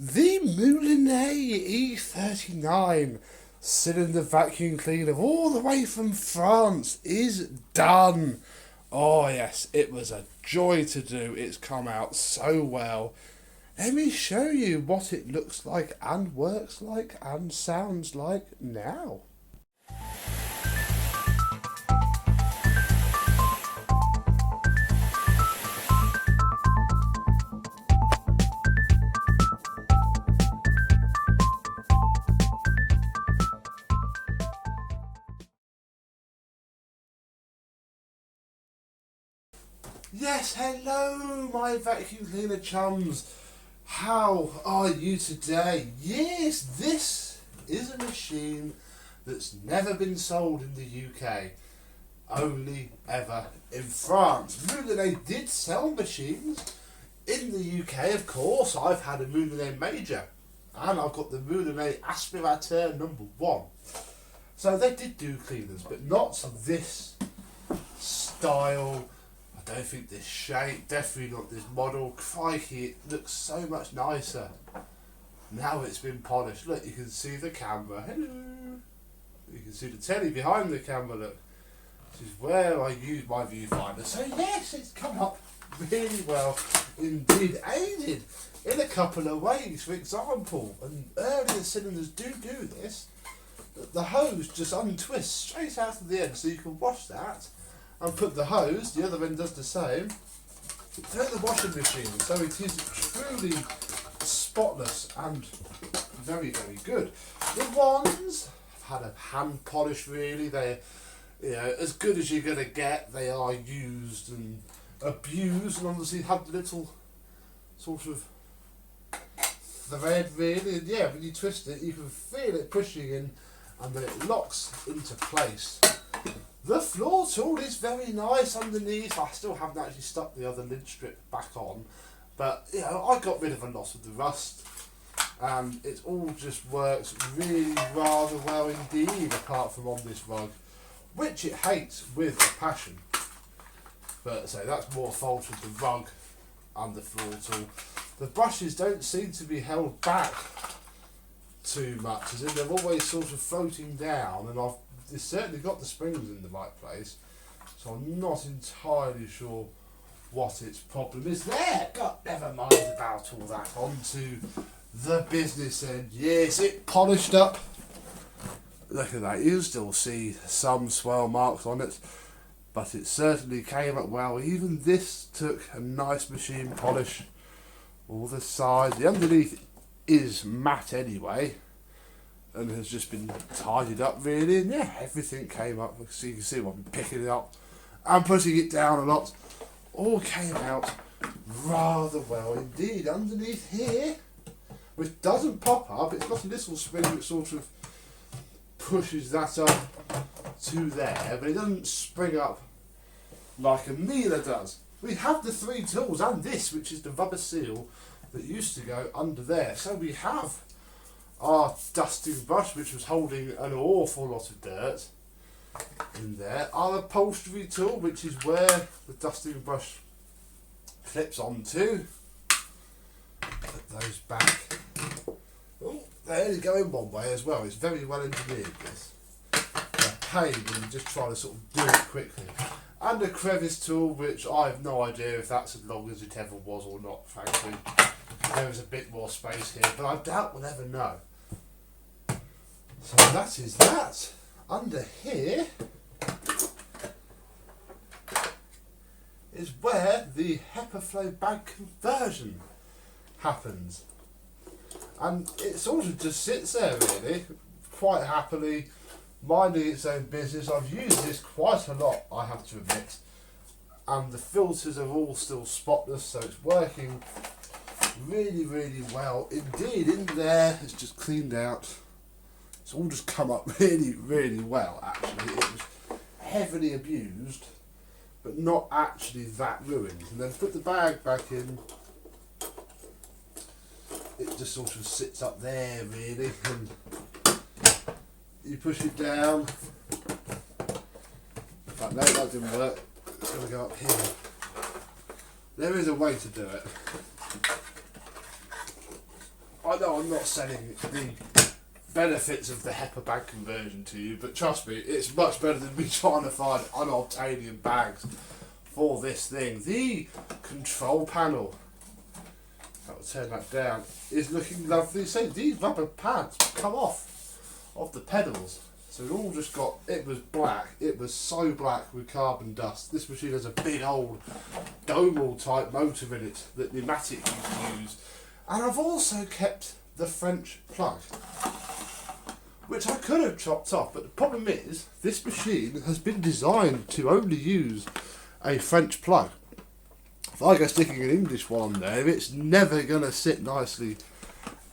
The Moulinex E59 cylinder vacuum cleaner all the way from France is done. Oh yes, it was a joy to do. It's come out so well. Let me show you what it looks like and works like and sounds like now. Yes, hello my vacuum cleaner chums. How are you today? Yes, this is a machine that's never been sold in the UK. Only ever in France. Moulinex did sell machines in the UK, of course. I've had a Moulinex Major and I've got the Moulinex Aspirateur #1. So they did do cleaners, but not this style. I don't think this shape, definitely not this model. Crikey, it looks so much nicer now it's been polished. Look, you can see the camera. Hello. You can see the telly behind the camera. Look, this is where I use my viewfinder. So yes, it's come up really well indeed, aided in a couple of ways. For example, and earlier cylinders do this, the hose just untwists straight out of the end, so you can wash that and put the hose, the other end does the same, through the washing machine. So it is truly spotless and very, very good. The ones have had a hand polish really. They're as good as you're going to get. They are used and abused, and obviously have the little sort of thread really. And yeah, when you twist it, you can feel it pushing in, and then it locks into place. The floor tool is very nice underneath. I still haven't actually stuck the other lid strip back on, but I got rid of a lot of the rust, and it all just works really rather well indeed, apart from on this rug, which it hates with a passion. But so that's more fault of the rug and the floor tool. The brushes don't seem to be held back too much, as in they're always sort of floating down, and it's certainly got the springs in the right place, so I'm not entirely sure what its problem is there. But never mind about all that. On to the business end. Yes, it polished up. Look at that. You still see some swirl marks on it, but it certainly came up well. Even this took a nice machine polish. All the sides, the underneath is matte anyway, and has just been tidied up really, and yeah, everything came up. So you can see I've been picking it up and putting it down a lot. All came out rather well indeed. Underneath here, which doesn't pop up, it's got a little spring that sort of pushes that up to there, but it doesn't spring up like a Miele does. We have the 3 tools and this, which is the rubber seal that used to go under there. So we have our dusting brush, which was holding an awful lot of dirt in there. Our upholstery tool, which is where the dusting brush clips onto. Put those back. Oh, they're only going one way as well. It's very well engineered, this. A pain when you just try to sort of do it quickly. And a crevice tool, which I have no idea if that's as long as it ever was or not, frankly. There is a bit more space here, but I doubt we'll ever know. So that is that. Under here is where the HEPA flow bag conversion happens. And it sort of just sits there really, quite happily, minding its own business. I've used this quite a lot, I have to admit. And the filters are all still spotless, so it's working really, really well indeed. In there, it's just cleaned out. It's all just come up really, really well actually. It was heavily abused, but not actually that ruined. And then put the bag back in. It just sort of sits up there really, and you push it down. In fact, no, that didn't work. It's going to go up here. There is a way to do it. I know I'm not selling the benefits of the HEPA bag conversion to you, but trust me, it's much better than me trying to find unobtainium bags for this thing. The control panel, that will turn that down, is looking lovely. So these rubber pads come off of the pedals. So it all just got, it was black, it was so black with carbon dust. This machine has a big old domal type motor in it that Pneumatic used to use. And I've also kept the French plug, which I could have chopped off, but the problem is this machine has been designed to only use a French plug. If I go sticking an English one on there, it's never going to sit nicely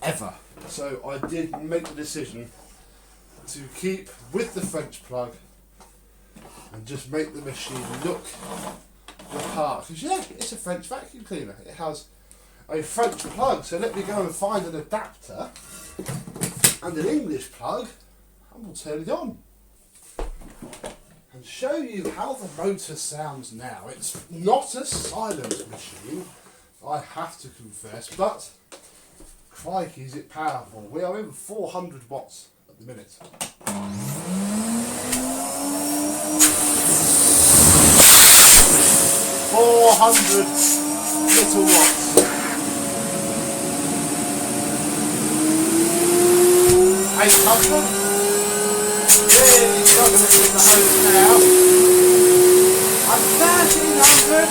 ever. So I did make the decision to keep with the French plug and just make the machine look the part. Because yeah, it's a French vacuum cleaner. It has a French plug, so let me go and find an adapter and an English plug and we'll turn it on and show you how the motor sounds now. It's not a silent machine, I have to confess, but crikey is it powerful. We are in 400 watts at the minute. 400 little watts. 800. Really struggling with the hose now. And 1300.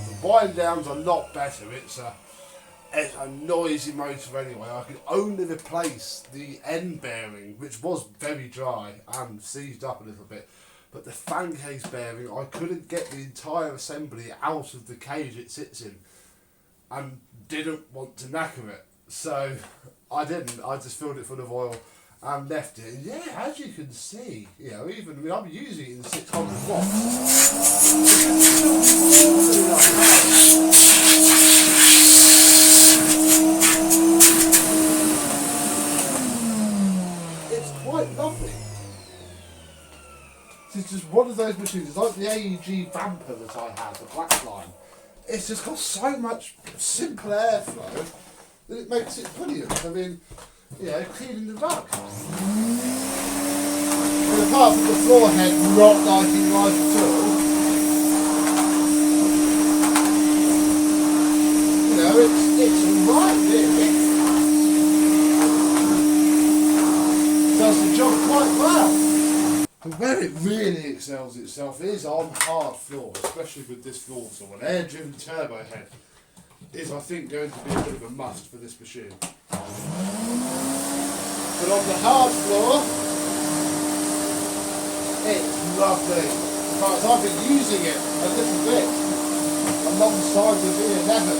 The wind down's a lot better. It's a noisy motor anyway. I could only replace the end bearing, which was very dry and seized up a little bit, but the fan case bearing, I couldn't get the entire assembly out of the cage it sits in and didn't want to knacker it, so I didn't. I just filled it full of oil and left it. And yeah, as you can see, you know, even, I mean, I'm using it in 600 watts. Quite lovely. It's just one of those machines. It's like the AEG Vamper that I had, the black line. It's just got so much simple airflow that it makes it brilliant. I mean, you know, cleaning the rug. And apart from the floor head not liking life at all, you know, it's alright really. Does the job quite well. And where it really excels itself is on hard floor, especially with this floor tool. An air-driven turbo head is, I think, going to be a bit of a must for this machine. But on the hard floor, it's lovely. In fact, I've been using it a little bit alongside the V11.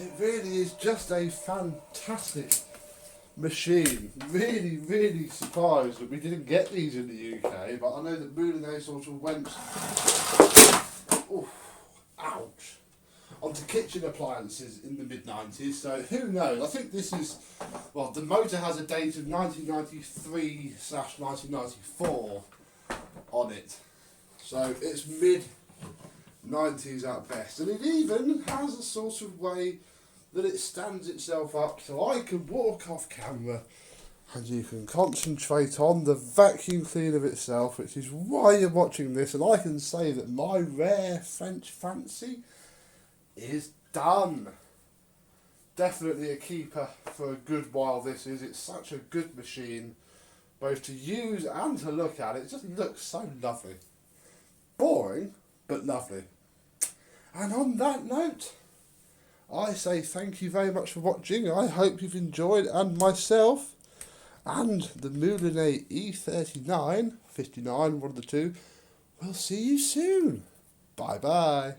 It really is just a fantastic machine. Really, really surprised that we didn't get these in the UK, but I know that Moulinex sort of went, ouch, onto kitchen appliances in the mid-90s, so who knows. I think this is, well, the motor has a date of 1993/1994 on it, so it's mid-90s at best, and it even has a sort of way that it stands itself up so I can walk off camera and you can concentrate on the vacuum cleaner itself, which is why you're watching this, and I can say that my rare French fancy is done. Definitely a keeper for a good while this is. It's such a good machine, both to use and to look at. It just looks so lovely. Boring, but lovely. And on that note, I say thank you very much for watching. I hope you've enjoyed, and myself and the Moulinex E59 59, one of the two. We'll see you soon. Bye bye.